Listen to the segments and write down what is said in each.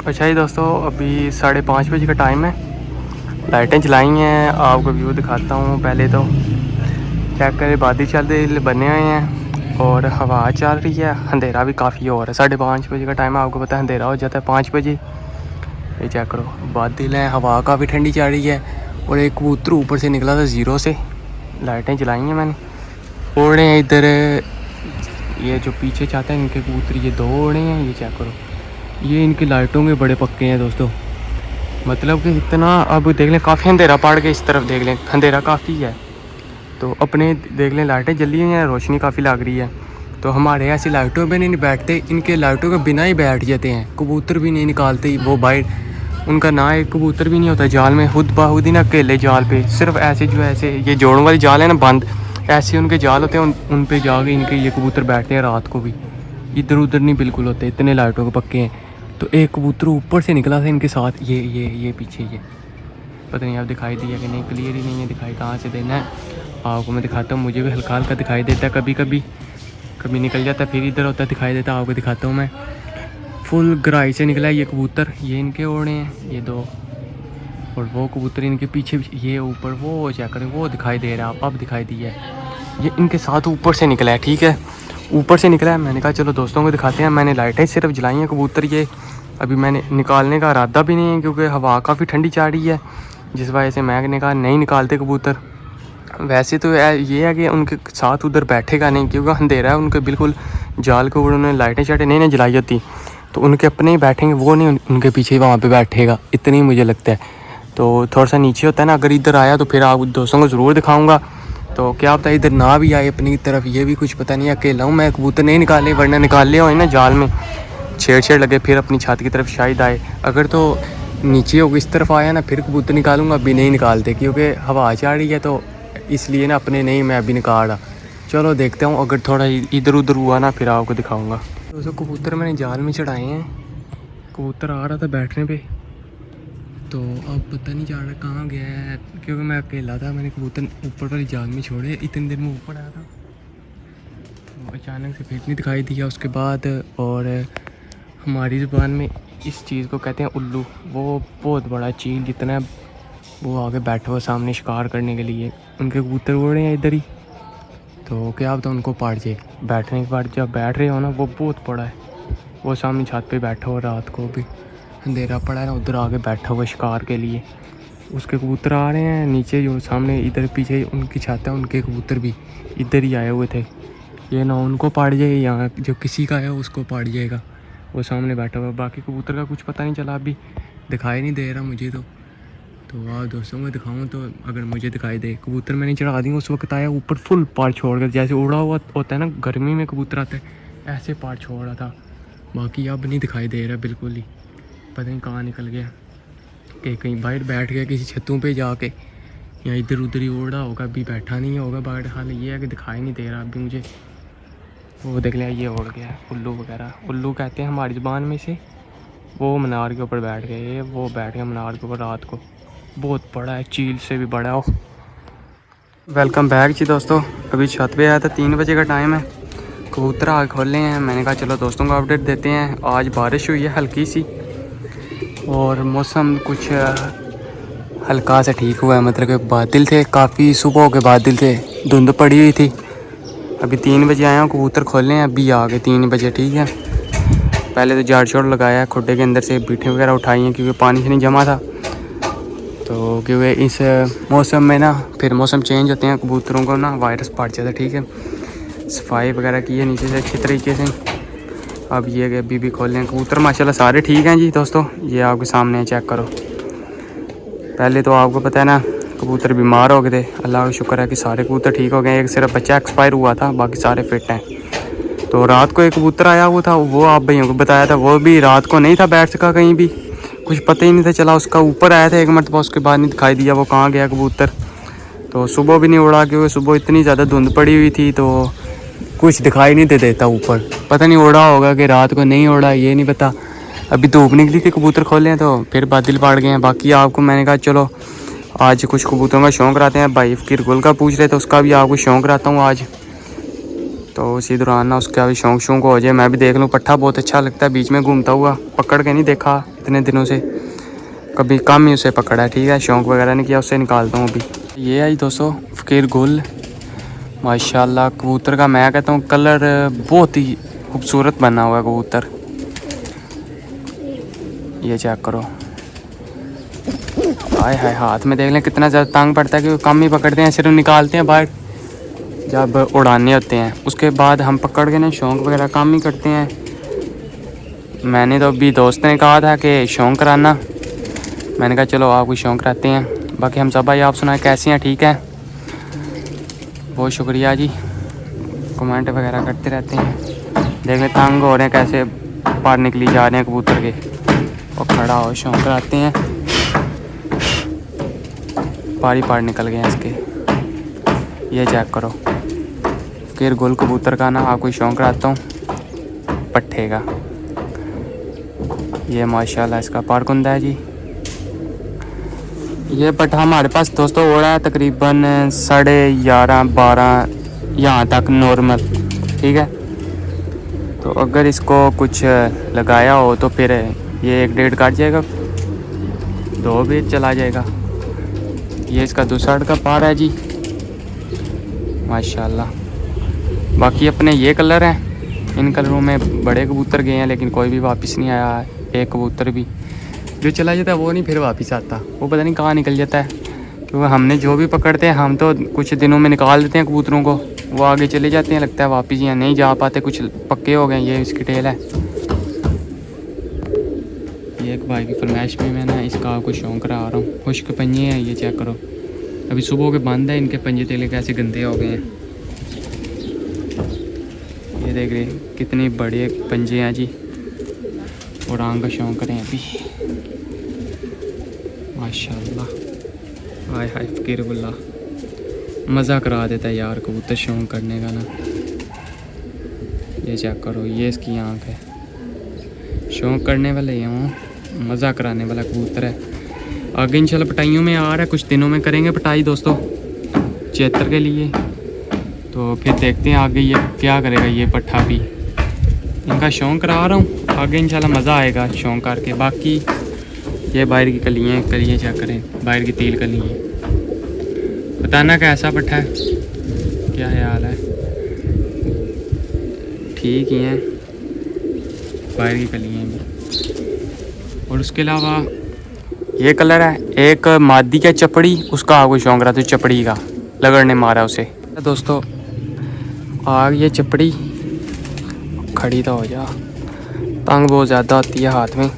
अच्छा जी दोस्तों, अभी 5:30 बजे का टाइम है। लाइटें जलाई हैं, आपको व्यू दिखाता हूँ। पहले तो चेक करें, बादल चल बने हुए हैं और हवा चल रही है। अंधेरा भी काफ़ी हो रहा है। 5:30 बजे का टाइम है, आपको पता है अंधेरा हो जाता है 5 बजे। ये चेक करो, बादल हैं, हवा काफ़ी ठंडी चल रही है। और एक कबूतर ऊपर से निकला था ज़ीरो से। लाइटें जलाई हैं मैंने। उड़ रहे हैं इधर, ये जो पीछे चाहते हैं इनके कबूतर, ये 2 उड़े हैं। ये चेक करो, ये इनकी लाइटों के बड़े पक्के हैं दोस्तों। मतलब कि इतना, अब देख लें काफ़ी अंधेरा पड़ गया। इस तरफ देख लें, अंधेरा काफ़ी है। तो अपने देख लें, लाइटें जली हुई हैं, रोशनी काफ़ी लग रही है। तो हमारे ऐसी लाइटों पे नहीं बैठते, इनके लाइटों के बिना ही बैठ जाते हैं। कबूतर भी नहीं निकालते वो बाहर। उनका ना एक कबूतर भी नहीं होता जाल में, खुद बाहुद ही ना अकेले जाल पे। सिर्फ ऐसे जो ऐसे ये जोड़ों वाली जाल है ना बंद, ऐसे उनके जाल होते हैं। उन पे जाके इनके ये कबूतर बैठते हैं रात को भी। इधर उधर नहीं बिल्कुल होते, इतने लाइटों के पक्के हैं। तो एक कबूतर ऊपर से निकला था इनके साथ। ये पीछे, ये पता नहीं आप दिखाई दिया कि नहीं, क्लियर ही नहीं है दिखाई। कहाँ से देना है आपको मैं दिखाता हूँ। मुझे भी हल्का हल्का दिखाई देता है कभी कभी, कभी निकल जाता है फिर इधर होता है दिखाई देता है। आपको दिखाता हूँ मैं। फुल गहराई से निकला है ये कबूतर। ये इनके ओढ़े हैं ये 2, और वो कबूतर इनके पीछे। ये ऊपर वो चेक करें, वो दिखाई दे रहा है, अब दिखाई दिया है। ये इनके साथ ऊपर से निकला है, ठीक है, ऊपर से निकला है। मैंने कहा चलो दोस्तों को दिखाते हैं। मैंने लाइटें सिर्फ जलाई हैं। कबूतर ये अभी मैंने निकालने का इरादा भी नहीं है, क्योंकि हवा काफ़ी ठंडी चल रही है, जिस वजह से मैंने कहा नहीं निकालते कबूतर। वैसे तो ये है कि उनके साथ उधर बैठेगा नहीं, क्योंकि अंधेरा है। उनके बिल्कुल जाल के ऊपर उन्होंने लाइटें शाइटें नहीं जलाई होती, तो उनके अपने ही बैठेंगे, वो नहीं उनके पीछे वहाँ पे बैठेगा, इतनी मुझे लगता है। तो थोड़ा सा नीचे होता है ना, अगर इधर आया तो फिर आप दोस्तों को ज़रूर दिखाऊँगा। तो क्या पता इधर ना भी आए अपनी तरफ, ये भी कुछ पता नहीं। अकेला हूँ मैं, कबूतर नहीं निकाले, वरना निकाल लिया हो ना जाल में, छेड़ लगे फिर अपनी छत की तरफ शायद आए। अगर तो नीचे हो इस तरफ आया ना, फिर कबूतर निकालूंगा। अभी नहीं निकालते क्योंकि हवा चढ़ रही है, तो इसलिए ना अपने नहीं मैं अभी निकाल रहा। चलो देखते हूँ, अगर थोड़ा इधर उधर हुआ ना फिर आपको दिखाऊंगा। दोस्तों कबूतर मैंने जाल में चढ़ाए हैं। कबूतर आ रहा था बैठने पे, तो अब पता नहीं जा रहा कहाँ गया है, क्योंकि मैं अकेला था। मैंने कबूतर ऊपर वाली जाल में छोड़े, इतनी देर में ऊपर आया था, तो अचानक से फिर नहीं दिखाई दिया उसके बाद। और हमारी ज़ुबान में इस चीज़ को कहते हैं उल्लू। वो बहुत बड़ा चील जितना है, वो आगे बैठा हुआ सामने शिकार करने के लिए। उनके कबूतर उड़ रहे हैं इधर ही, तो क्या पता उनको पाड़ जाए। बैठने के बाद जब बैठ रहे हो ना, वो बहुत बड़ा है। वो सामने छत पे बैठा हुआ, रात को भी अंधेरा पड़ा है ना, उधर आगे बैठा हुआ शिकार के लिए। उसके कबूतर आ रहे हैं नीचे, जो सामने इधर पीछे उनकी छत है, उनके कबूतर भी इधर ही आए हुए थे। ये ना उनको पाड़ जाए, यहाँ जो किसी का है उसको पाड़ जाएगा। वो सामने बैठा हुआ, बाकी कबूतर का कुछ पता नहीं चला, अभी दिखाई नहीं दे रहा मुझे। तो आप दोस्तों को दिखाऊँ तो अगर मुझे दिखाई दे। कबूतर मैंने चढ़ा दी, उस वक्त आया ऊपर फुल पार छोड़ कर, जैसे उड़ा हुआ होता है ना गर्मी में कबूतर आता है, ऐसे पार छोड़ रहा था। बाकी अब नहीं दिखाई दे रहा बिल्कुल ही, पता नहीं कहाँ निकल गया, कि कहीं बाहर बैठ गया किसी छतों पे जाके, या इधर उधर ही उड़ा होगा, अभी बैठा नहीं होगा बाहर। हाल ये है कि दिखाई नहीं दे रहा अभी मुझे। वो देख लिया, ये उड़ गया उल्लू वगैरह, उल्लू कहते हैं हमारी ज़ुबान में से। वो मीनार के ऊपर बैठ गए, वो बैठ गया मीनार के ऊपर रात को। बहुत बड़ा है, चील से भी बड़ा हो। वेलकम बैक जी दोस्तों, अभी छत पे आया था, 3 बजे का टाइम है। कबूतर आग खोले हैं, मैंने कहा चलो दोस्तों को अपडेट देते हैं। आज बारिश हुई है हल्की सी, और मौसम कुछ हल्का सा ठीक हुआ है। मतलब कि बादल थे काफ़ी, सुबह के बादल थे, धुंध पड़ी हुई थी। अभी 3 बजे आया हूँ, कबूतर खोले हैं अभी आ गए 3 बजे, ठीक है। पहले तो झाड़ छोड़ लगाया है, खुड्डे के अंदर से बीठे वगैरह उठाई हैं, क्योंकि पानी से नहीं जमा था। तो क्योंकि इस मौसम में ना, फिर मौसम चेंज होते हैं, कबूतरों को ना वायरस पड़ जाता है, ठीक है। सफाई वगैरह की है नीचे से अच्छी तरीके से। अब ये कि अभी भी खोले हैं कबूतर, माशाल्लाह सारे ठीक हैं जी दोस्तों। ये आपके सामने है, चेक करो। पहले तो आपको पता है ना कबूतर बीमार हो गए थे, अल्लाह का शुक्र है कि सारे कबूतर ठीक हो गए। एक सिर्फ बच्चा एक्सपायर हुआ था, बाकी सारे फिट हैं। तो रात को एक कबूतर आया हुआ था, वो आप भैया को बताया था, वो भी रात को नहीं था बैठ सका कहीं भी, कुछ पता ही नहीं था चला। उसका ऊपर आया था एक मरतबा, उसके बाद नहीं दिखाई दिया वो कहाँ गया कबूतर। तो सुबह भी नहीं उड़ा, क्योंकि सुबह इतनी ज़्यादा धुंध पड़ी हुई थी, तो कुछ दिखाई नहीं देता ऊपर। पता नहीं उड़ा होगा कि रात को नहीं उड़ा, ये नहीं पता। अभी धूप निकली थी, कबूतर खोले हैं, तो फिर बादल पड़ गए हैं। बाकी आपको मैंने कहा चलो आज कुछ कबूतरों का शौक़ रहते हैं। भाई फ़कीर गुल का पूछ रहे थे, उसका भी आपको शौक़ रहता हूँ आज। तो उसी दौरान ना उसका भी शौक शौक हो जाए, मैं भी देख लूँ। पट्ठा बहुत अच्छा लगता है, बीच में घूमता हुआ, पकड़ के नहीं देखा इतने दिनों से, कभी कम ही उसे पकड़ा है। ठीक है, शौक वगैरह नहीं किया, उससे निकालता हूँ अभी। ये है जी दोस्तों फ़कीर गुल, माशाल्लाह कबूतर का मैं कहता हूँ कलर बहुत ही खूबसूरत बना हुआ है कबूतर। ये चेक करो, हाय हाय, हाथ में देख लें कितना ज़्यादा तंग पड़ता है कि कम ही पकड़ते हैं, सिर्फ निकालते हैं बाहर जब उड़ाने होते हैं। उसके बाद हम पकड़ के ना शौक वगैरह कम ही करते हैं। मैंने तो अभी दोस्त ने कहा था कि शौक कराना, मैंने कहा चलो आपको शौक कराते हैं। बाकी हम सब भाई आप सुनाए कैसे हैं, ठीक है? बहुत शुक्रिया जी, कमेंट वगैरह करते रहते हैं। देख लें तंग हो रहे हैं कैसे पार निकली जा रहे हैं कबूतर के, और खड़ा हो शौक कराते हैं। पार निकल गए हैं इसके, ये चेक करो। फिर गुल कबूतर का ना आपको शौक कराता हूँ पट्ठे का। ये माशाल्लाह इसका पारकुंदा है जी। ये पट्ठा हमारे पास दोस्तों ओढ़ा है तकरीबन 11:30-12 यहाँ तक नॉर्मल। ठीक है, तो अगर इसको कुछ लगाया हो तो फिर ये 1-1.5 काट जाएगा, 2 भी चला जाएगा। ये इसका दूसरा का पार है जी, माशाल्लाह। बाकी अपने ये कलर हैं, इन कलरों में बड़े कबूतर गए हैं लेकिन कोई भी वापस नहीं आया है। एक कबूतर भी जो चला जाता है वो नहीं फिर वापस आता, वो पता नहीं कहाँ निकल जाता है। क्योंकि हमने जो भी पकड़ते हैं हम तो कुछ दिनों में निकाल देते हैं कबूतरों को, वो आगे चले जाते हैं, लगता है वापस यहाँ नहीं जा पाते, कुछ पक्के हो गए। ये इसकी टेल है। ये एक भाई की फरमाइश में मैं ना इसका आपको शौक करा रहा हूँ। खुश्क पंजे हैं, ये चेक करो, अभी सुबह के बंद है, इनके पंजे तेले कैसे गंदे हो गए हैं। ये देख रहे कितनी बड़े पंजे हैं जी, और आंग का शौक करें अभी, माशाल्लाह। हाय हाय फ़कीर गुल्ला, मज़ा करा देता है यार कबूतर शौक करने का ना। ये चेक करो, ये इसकी आंख है, शौक करने वाले यहाँ मज़ा कराने वाला कबूतर है। आगे इंशाल्लाह पटाइयों में आ रहा है, कुछ दिनों में करेंगे पटाई दोस्तों चेतर के लिए। तो फिर देखते हैं आगे ये क्या करेगा। ये पट्ठा भी इनका शौक करा रहा हूँ, आगे इंशाल्लाह मज़ा आएगा शौक करके। बाकी ये बाहर की कलियाँ चेक करें, बाहर की तिल कलियाँ, बताना कैसा पट्ठा है, क्या ख्याल है? ठीक ही हैं बाहर की कलियाँ भी। और उसके अलावा ये कलर है, एक मादी का चपड़ी, उसका आपको शौक रहा तो चपड़ी का लगड़ ने मारा उसे। दोस्तों आग ये चपड़ी खड़ी तो हो जा, तंग बहुत ज़्यादा होती है हाथ में।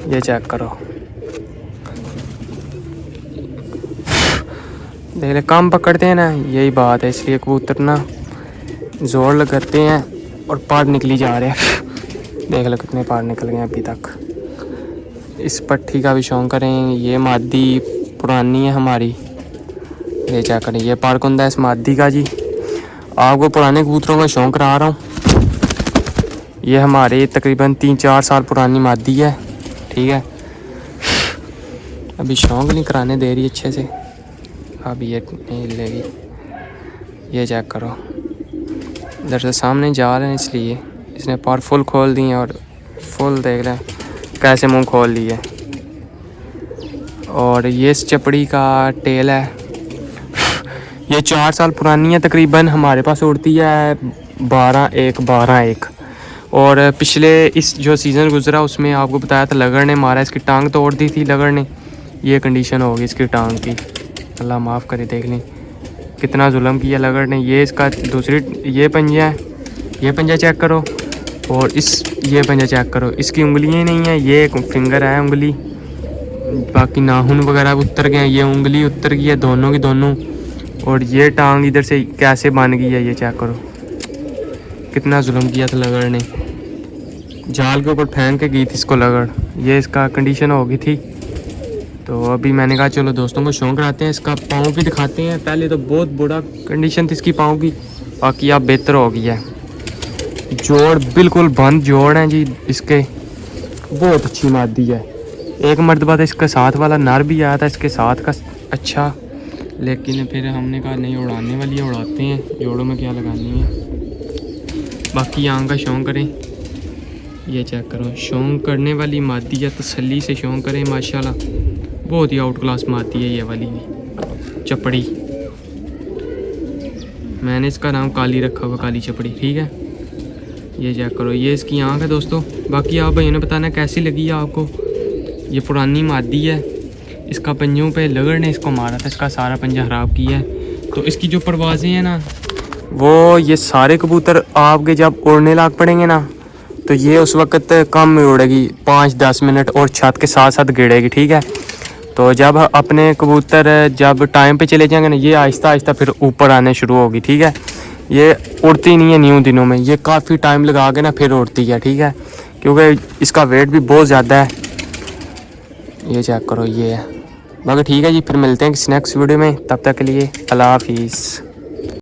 ये चेक करो, देख ले कम पकड़ते हैं ना, यही बात है, इसलिए कबूतर ना जोर लगाते हैं और पार निकली जा रहे हैं। देख लो कितने पार निकल गए अभी तक। इस पट्टी का भी शौक करें, ये मादी पुरानी है हमारी। ये चेक करें, ये पारकुंदा है इस मादी का जी। आपको पुराने कबूतरों का शौक करा रहा हूँ। ये हमारे तकरीबन 3-4 साल पुरानी मादी है। ठीक है, अभी शौक नहीं कराने दे रही अच्छे से, अभी ये नहीं लेगी। ये चेक करो, इधर से सामने जा रहे हैं इसलिए इसने पार फुल खोल दी और फुल देख रहे हैं कैसे मुंह खोल लिए। और ये इस चपड़ी का टेल है, ये 4 साल पुरानी है तकरीबन, हमारे पास उड़ती है 12-1 और पिछले इस जो सीज़न गुजरा उसमें आपको बताया था लगड़ ने मारा, इसकी टांग तोड़ दी थी लगड़ ने। ये कंडीशन होगी इसकी टांग की, अल्लाह माफ़ करे। देख लें कितना जुल्म किया लगड़ ने। ये इसका दूसरी ये पंजा है, ये पंजा चेक करो, और ये पंजा चेक करो, इसकी उंगलियाँ नहीं है, ये एक फिंगर है उंगली, बाकी नाखून वगैरह उतर गए हैं, ये उंगली उतर गई है दोनों की दोनों, और ये टांग इधर से कैसे बन गई है। ये चेक करो कितना जुल्म किया था लगड़ ने, जाल के ऊपर फेंक के गई थी इसको लगड़। ये इसका कंडीशन हो गई थी। तो अभी मैंने कहा चलो दोस्तों को शौक कराते हैं, इसका पाँव भी दिखाते हैं। पहले तो बहुत बुरा कंडीशन थी इसकी पाँव की, बाकी अब बेहतर हो गई है। जोड़ बिल्कुल बंद जोड़ हैं जी इसके, बहुत अच्छी मादी है। एक मरतबा तो इसका साथ वाला नर भी आया था इसके साथ का अच्छा, लेकिन फिर हमने कहा नहीं उड़ाने वाली है, उड़ाते हैं, जोड़ों में क्या लगानी है। बाकी यहाँ का शौक़ करें, ये चेक करो, शौक़ करने वाली मादी है, तसल्ली से शौक़ करें माशाल्लाह। बहुत ही आउट क्लास मादी है ये वाली भी चपड़ी। मैंने इसका नाम काली रखा हुआ, काली चपड़ी, ठीक है। ये चेक करो, ये इसकी आँख है दोस्तों। बाकी आप भाइयों ने बताना कैसी लगी है आपको। ये पुरानी मादी है, इसका पंजों पे लगड़ ने इसको मारा था, इसका सारा पंजा ख़राब किया है। तो इसकी जो परवाज़ें हैं ना, वो ये सारे कबूतर आपके जब उड़ने लग पड़ेंगे ना, तो ये उस वक्त कम में उड़ेगी, 5-10 मिनट और छत के साथ साथ गिरेगी, ठीक है। तो जब अपने कबूतर जब टाइम पे चले जाएंगे ना, ये आहिस्ता आहिस्ता फिर ऊपर आने शुरू होगी, ठीक है। ये उड़ती नहीं है न्यू दिनों में, ये काफ़ी टाइम लगा के ना फिर उड़ती है, ठीक है, क्योंकि इसका वेट भी बहुत ज़्यादा है। ये चेक करो, ये है। बाकी ठीक है जी, फिर मिलते हैं किसी नेक्स्ट वीडियो में, तब तक के लिए अल्लाह हाफिज़।